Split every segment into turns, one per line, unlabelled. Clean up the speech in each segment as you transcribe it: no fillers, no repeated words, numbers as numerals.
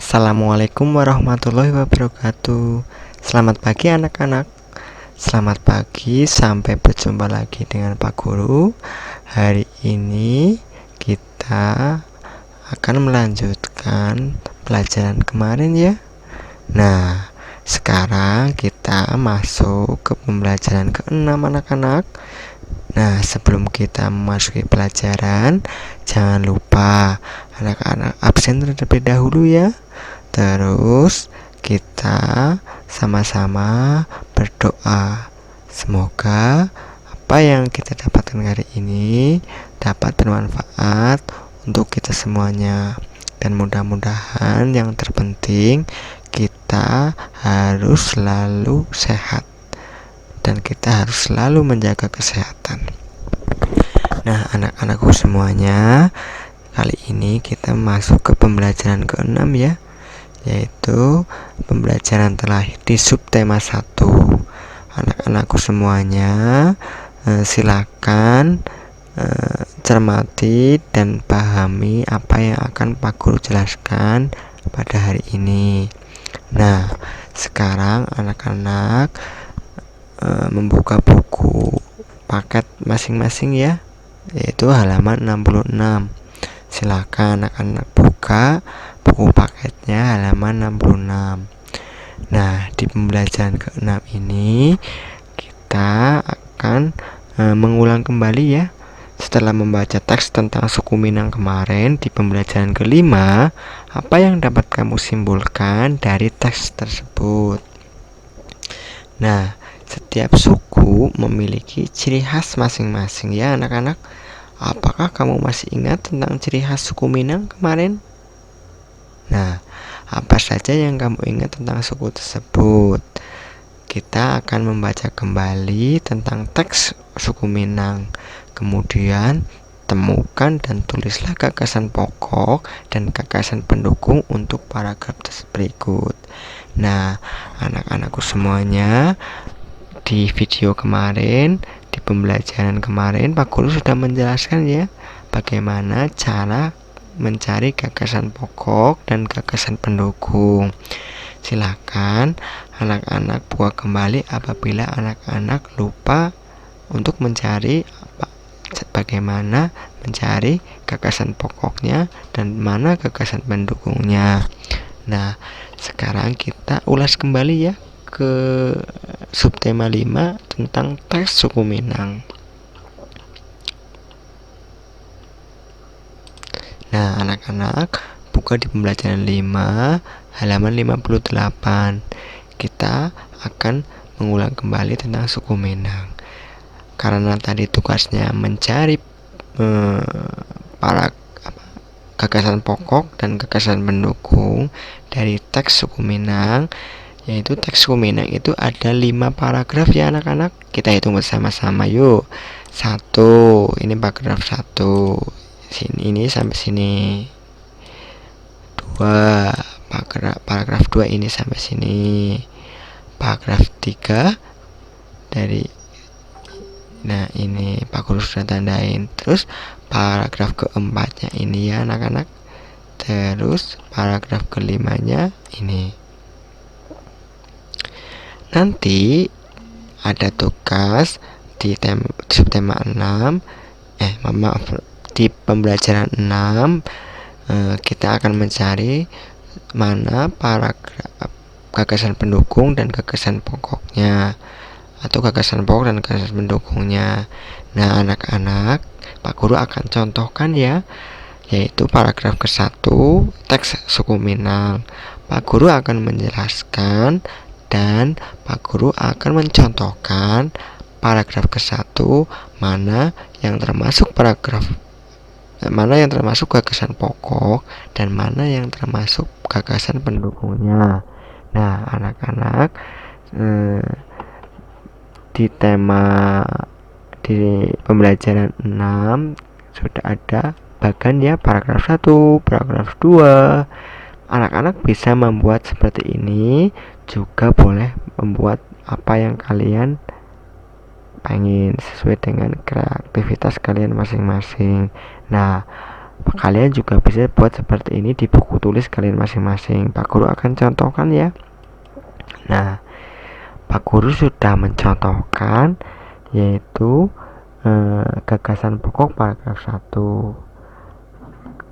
Assalamualaikum warahmatullahi wabarakatuh. Selamat pagi anak-anak. Selamat pagi, sampai berjumpa lagi dengan Pak Guru. Hari ini kita akan melanjutkan pelajaran kemarin ya. Nah, sekarang kita masuk ke pembelajaran ke-6 anak-anak. Nah, sebelum kita memasuki pelajaran, jangan lupa anak-anak absen terlebih dahulu ya. Terus kita sama-sama berdoa. Semoga apa yang kita dapatkan hari ini dapat bermanfaat untuk kita semuanya. Dan mudah-mudahan yang terpenting kita harus selalu sehat. Dan kita harus selalu menjaga kesehatan. Nah, anak-anakku semuanya, kali ini kita masuk ke pembelajaran ke-6 ya, yaitu pembelajaran terakhir di subtema 1. Anak-anakku semuanya, silakan cermati dan pahami apa yang akan Pak Guru jelaskan pada hari ini. Nah, sekarang anak-anak membuka buku paket masing-masing ya, yaitu halaman 66. Silakan anak-anak buka buku paketnya halaman 66. Nah, di pembelajaran ke-6 ini kita akan mengulang kembali ya. Setelah membaca teks tentang suku Minang kemarin di pembelajaran ke-5, apa yang dapat kamu simpulkan dari teks tersebut? Nah, setiap suku memiliki ciri khas masing-masing ya anak-anak. Apakah kamu masih ingat tentang ciri khas suku Minang kemarin? Nah, apa saja yang kamu ingat tentang suku tersebut? Kita akan membaca kembali tentang teks suku Minang. Kemudian temukan dan tulislah gagasan pokok dan gagasan pendukung untuk paragraf berikut. Nah, anak-anakku semuanya, di video kemarin, di pembelajaran kemarin, Pak Guru sudah menjelaskan ya bagaimana cara mencari gagasan pokok dan gagasan pendukung. Silakan anak-anak buka kembali apabila anak-anak lupa untuk mencari bagaimana mencari gagasan pokoknya dan mana gagasan pendukungnya. Nah, sekarang kita ulas kembali ya ke subtema 5 tentang teks suku Minang. Nah, anak-anak buka di pembelajaran 5 halaman 58. Kita akan mengulang kembali tentang suku Minang. Karena tadi tugasnya mencari para gagasan pokok dan gagasan pendukung dari teks suku Minang, yaitu teks suku Minang itu ada 5 paragraf ya anak-anak. Kita hitung bersama-sama yuk. 1, ini paragraf 1. Ini sampai sini. 2, paragraf 2 ini sampai sini. Paragraf 3 dari, nah ini Pak Guru sudah tandain. Terus paragraf keempatnya ini ya anak-anak. Terus paragraf kelimanya ini. Nanti ada tugas di subtema 6, di pembelajaran 6, kita akan mencari mana paragraf gagasan pendukung dan gagasan pokoknya, atau gagasan pokok dan gagasan pendukungnya. Nah, anak-anak, Pak Guru akan contohkan ya, yaitu paragraf ke-1 teks suku Minang. Pak Guru akan menjelaskan dan Pak Guru akan mencontohkan paragraf ke-1 mana yang termasuk gagasan pokok dan mana yang termasuk gagasan pendukungnya. Nah, anak-anak, di pembelajaran 6 sudah ada bagan ya, paragraf 1, paragraf 2. Anak-anak bisa membuat seperti ini, juga boleh membuat apa yang kalian pengen sesuai dengan kreativitas kalian masing-masing. Nah, Kalian juga bisa buat seperti ini di buku tulis kalian masing-masing. Pak Guru akan contohkan ya. Nah, Pak Guru sudah mencontohkan yaitu gagasan pokok paragraf 1.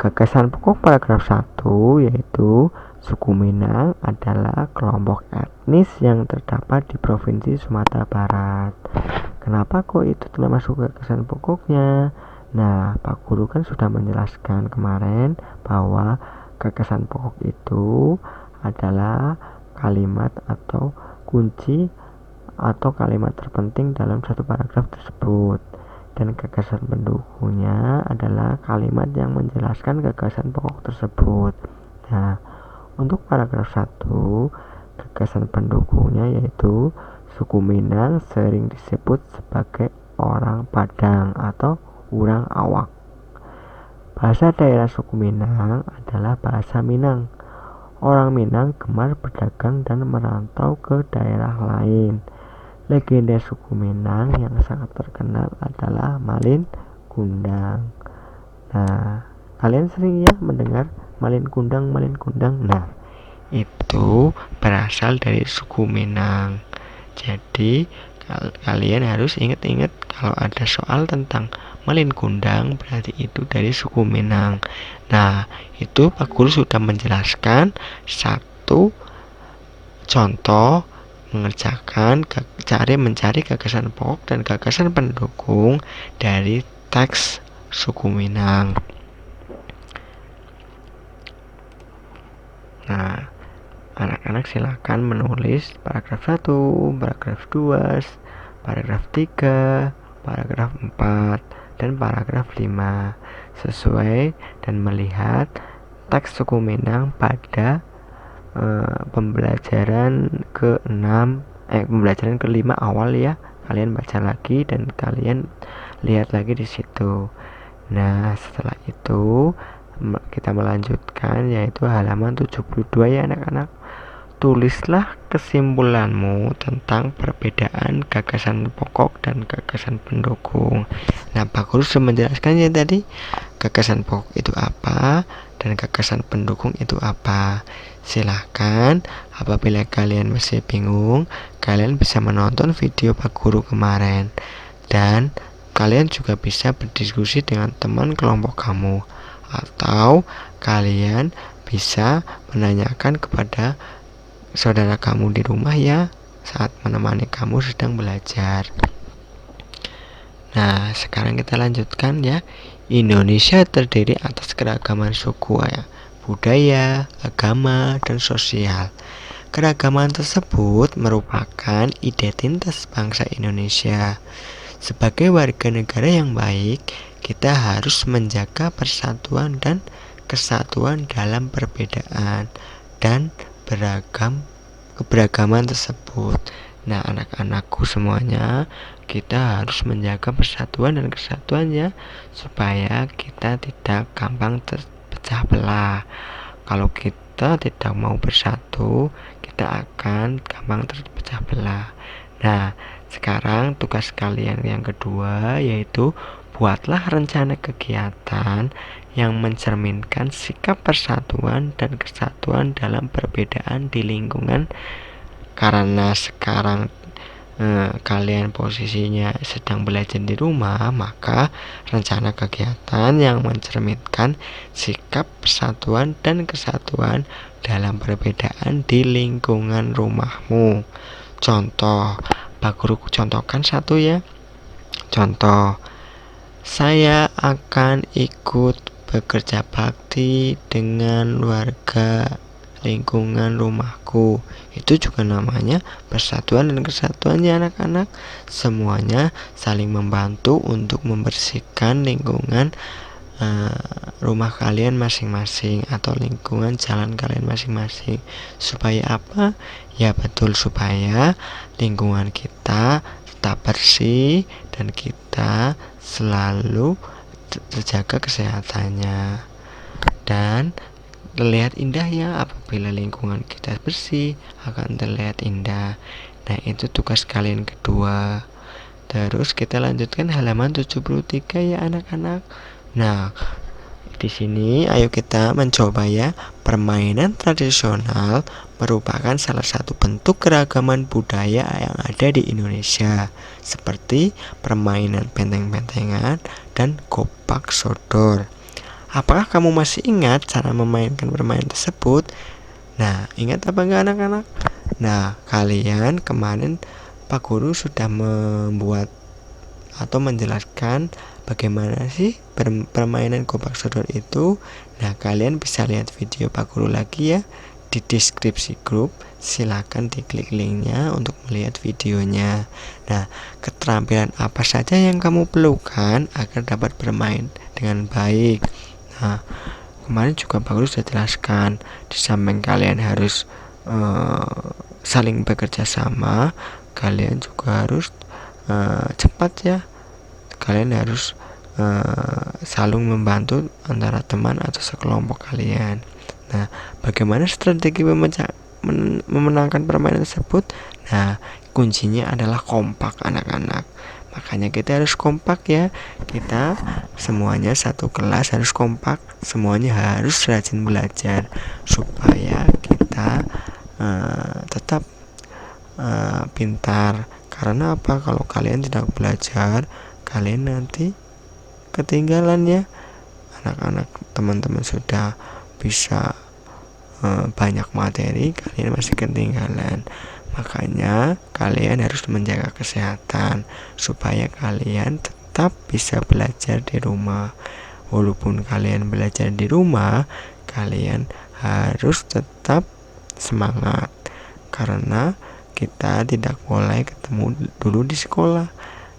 Gagasan pokok paragraf 1 yaitu suku Minang adalah kelompok etnis yang terdapat di Provinsi Sumatera Barat. Kenapa kok itu termasuk gagasan pokoknya? Nah, Pak Guru kan sudah menjelaskan kemarin bahwa gagasan pokok itu adalah kalimat atau kunci atau kalimat terpenting dalam satu paragraf tersebut, dan gagasan pendukungnya adalah kalimat yang menjelaskan gagasan pokok tersebut. Nah, untuk paragraf 1, gagasan pendukungnya yaitu suku Minang sering disebut sebagai orang Padang atau orang awak. Bahasa daerah suku Minang adalah bahasa Minang. Orang Minang gemar berdagang dan merantau ke daerah lain. Legenda suku Minang yang sangat terkenal adalah Malin Kundang. Nah, kalian sering ya mendengar Malin Kundang, Malin Kundang. Nah, itu berasal dari suku Minang. Jadi kalian harus ingat-ingat kalau ada soal tentang Malin Kundang berarti itu dari suku Minang. Nah, itu Pak Guru sudah menjelaskan satu contoh mengerjakan mencari gagasan pokok dan gagasan pendukung dari teks suku Minang. Nah, anak-anak silakan menulis paragraf 1, paragraf 2, paragraf 3, paragraf 4, dan paragraf 5 sesuai dan melihat teks suku Minang pada pembelajaran pembelajaran ke-5 awal ya. Kalian baca lagi dan kalian lihat lagi di situ. Nah, setelah itu kita melanjutkan yaitu halaman 72 ya anak-anak. Tulislah kesimpulanmu tentang perbedaan gagasan pokok dan gagasan pendukung. Nah, Pak Guru sudah menjelaskan ya tadi gagasan pokok itu apa dan gagasan pendukung itu apa. Silahkan apabila kalian masih bingung, kalian bisa menonton video Pak Guru kemarin, dan kalian juga bisa berdiskusi dengan teman kelompok kamu, atau kalian bisa menanyakan kepada saudara kamu di rumah ya saat menemani kamu sedang belajar. Nah, sekarang kita lanjutkan ya. Indonesia terdiri atas keragaman suku ya, budaya, agama, dan sosial. Keragaman tersebut merupakan identitas bangsa Indonesia. Sebagai warga negara yang baik, kita harus menjaga persatuan dan kesatuan dalam perbedaan dan keberagaman tersebut. Nah, anak-anakku semuanya, kita harus menjaga persatuan dan kesatuan ya, supaya kita tidak gampang terpecah belah. Kalau kita tidak mau bersatu, kita akan gampang terpecah belah. Nah, sekarang tugas kalian yang kedua yaitu buatlah rencana kegiatan yang mencerminkan sikap persatuan dan kesatuan dalam perbedaan di lingkungan. Karena sekarang kalian posisinya sedang belajar di rumah, maka rencana kegiatan yang mencerminkan sikap persatuan dan kesatuan dalam perbedaan di lingkungan rumahmu. Contoh, Pak Guru contohkan satu ya. Contoh, saya akan ikut bekerja bakti dengan warga lingkungan rumahku. Itu juga namanya persatuan dan kesatuan ya anak-anak. Semuanya saling membantu untuk membersihkan lingkungan rumah kalian masing-masing atau lingkungan jalan kalian masing-masing. Supaya apa? Ya betul, supaya lingkungan kita tetap bersih dan kita selalu terjaga kesehatannya dan terlihat indah ya. Apabila lingkungan kita bersih akan terlihat indah. Nah, itu tugas kalian kedua. Terus kita lanjutkan halaman 73 ya anak-anak. Nah, di sini ayo kita mencoba ya. Permainan tradisional merupakan salah satu bentuk keragaman budaya yang ada di Indonesia, seperti permainan benteng-bentengan dan gobak sodor. Apakah kamu masih ingat cara memainkan permainan tersebut? Nah, ingat apa enggak anak-anak? Nah, kalian kemarin Pak Guru sudah membuat atau menjelaskan bagaimana sih permainan gobak sodor itu. Nah, kalian bisa lihat video Pak Guru lagi ya di deskripsi grup. Silakan diklik linknya untuk melihat videonya. Nah, keterampilan apa saja yang kamu perlukan agar dapat bermain dengan baik? Nah, kemarin juga Pak Guru sudah jelaskan, di samping kalian harus saling bekerja sama, kalian juga harus cepat ya. Kalian harus saling membantu antara teman atau sekelompok kalian. Nah, bagaimana strategi memenangkan permainan tersebut? Nah, kuncinya adalah kompak anak-anak. Makanya kita harus kompak ya. Kita semuanya satu kelas harus kompak, semuanya harus rajin belajar supaya kita tetap pintar. Karena apa? Kalau kalian tidak belajar, kalian nanti ketinggalan ya. Anak-anak teman-teman sudah bisa banyak materi, kalian masih ketinggalan. Makanya kalian harus menjaga kesehatan supaya kalian tetap bisa belajar di rumah. Walaupun kalian belajar di rumah, kalian harus tetap semangat, karena kita tidak boleh ketemu dulu di sekolah.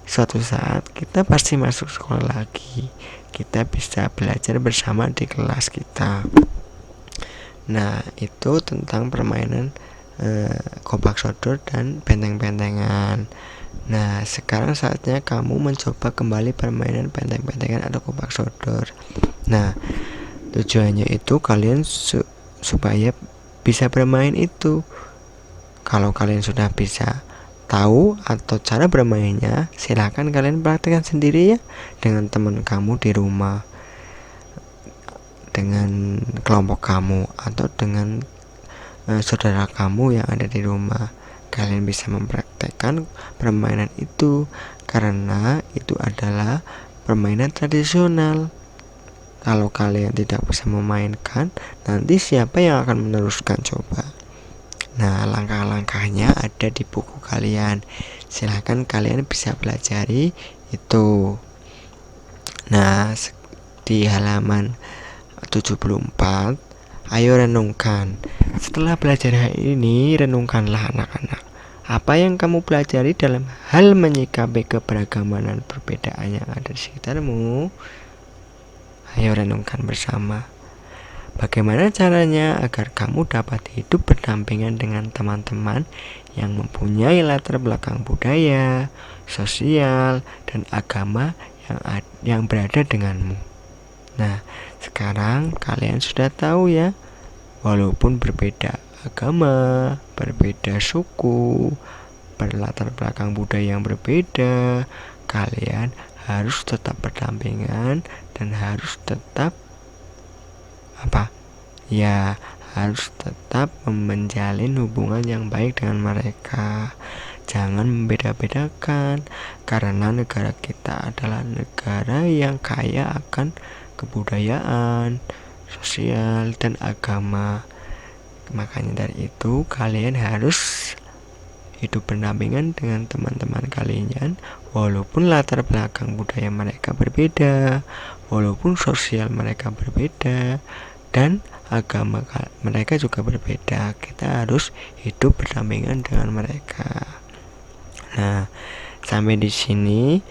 Suatu saat kita pasti masuk sekolah lagi, kita bisa belajar bersama di kelas kita. Nah, itu tentang permainan gobak sodor dan benteng-bentengan. Nah, sekarang saatnya kamu mencoba kembali permainan benteng-bentengan atau gobak sodor. Nah, tujuannya itu kalian supaya bisa bermain itu. Kalau kalian sudah bisa tahu atau cara bermainnya, silakan kalian praktekkan sendiri ya dengan teman kamu di rumah, dengan kelompok kamu, atau dengan saudara kamu yang ada di rumah. Kalian bisa mempraktekkan permainan itu karena itu adalah permainan tradisional. Kalau kalian tidak bisa memainkan, nanti siapa yang akan meneruskan coba? Nah, langkah-langkahnya ada di buku kalian. Silahkan kalian bisa pelajari itu. Nah, di halaman 74, ayo renungkan. Setelah belajar hari ini, renungkanlah anak-anak. Apa yang kamu pelajari dalam hal menyikapi keberagaman dan perbedaan yang ada di sekitarmu? Ayo renungkan bersama. Bagaimana caranya agar kamu dapat hidup berdampingan dengan teman-teman yang mempunyai latar belakang budaya, sosial, dan agama yang berada denganmu. Nah, sekarang kalian sudah tahu ya, walaupun berbeda agama, berbeda suku, berlatar belakang budaya yang berbeda, kalian harus tetap berdampingan dan harus tetap harus tetap menjalin hubungan yang baik dengan mereka. Jangan membeda-bedakan, karena negara kita adalah negara yang kaya akan kebudayaan, sosial, dan agama. Makanya dari itu kalian harus hidup berdampingan dengan teman-teman kalian, walaupun latar belakang budaya mereka berbeda, walaupun sosial mereka berbeda, dan agama mereka juga berbeda. Kita harus hidup berdampingan dengan mereka. Nah, sampai di sini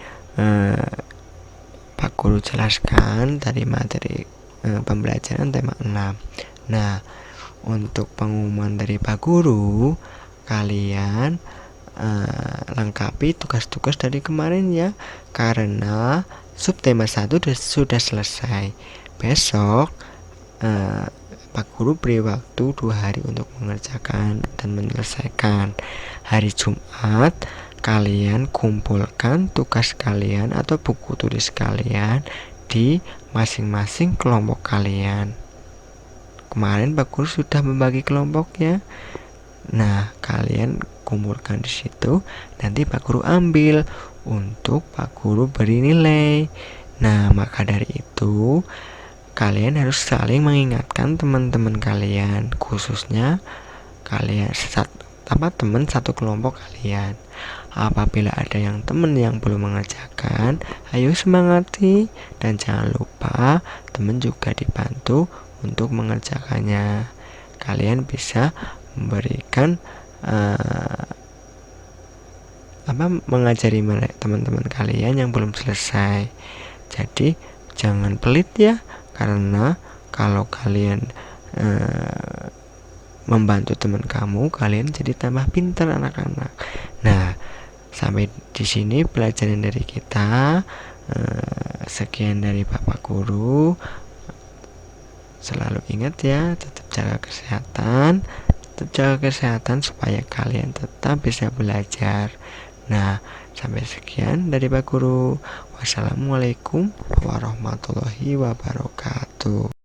Pak Guru jelaskan tadi materi pembelajaran tema 6. Nah, untuk pengumuman dari Pak Guru, kalian lengkapi tugas-tugas dari kemarin ya, karena subtema 1 sudah selesai. Besok Pak Guru beri waktu 2 hari untuk mengerjakan dan menyelesaikan. Hari Jumat kalian kumpulkan tugas kalian atau buku tulis kalian di masing-masing kelompok kalian. Kemarin Pak Guru sudah membagi kelompok ya. Nah, kalian kumpulkan di situ, nanti Pak Guru ambil untuk Pak Guru beri nilai. Nah, maka dari itu kalian harus saling mengingatkan teman-teman kalian, khususnya kalian teman satu kelompok kalian. Apabila ada teman yang belum mengerjakan, ayo semangati dan jangan lupa teman juga dibantu untuk mengerjakannya. Kalian bisa memberikan mengajari teman-teman kalian yang belum selesai. Jadi jangan pelit ya, karena kalau kalian membantu teman kamu, kalian jadi tambah pintar anak-anak. Nah, sampai di sini pelajaran dari kita. Sekian dari Bapak Guru. Selalu ingat ya, tetap jaga kesehatan supaya kalian tetap bisa belajar. Nah, sampai sekian dari Pak Guru. Wassalamualaikum warahmatullahi wabarakatuh.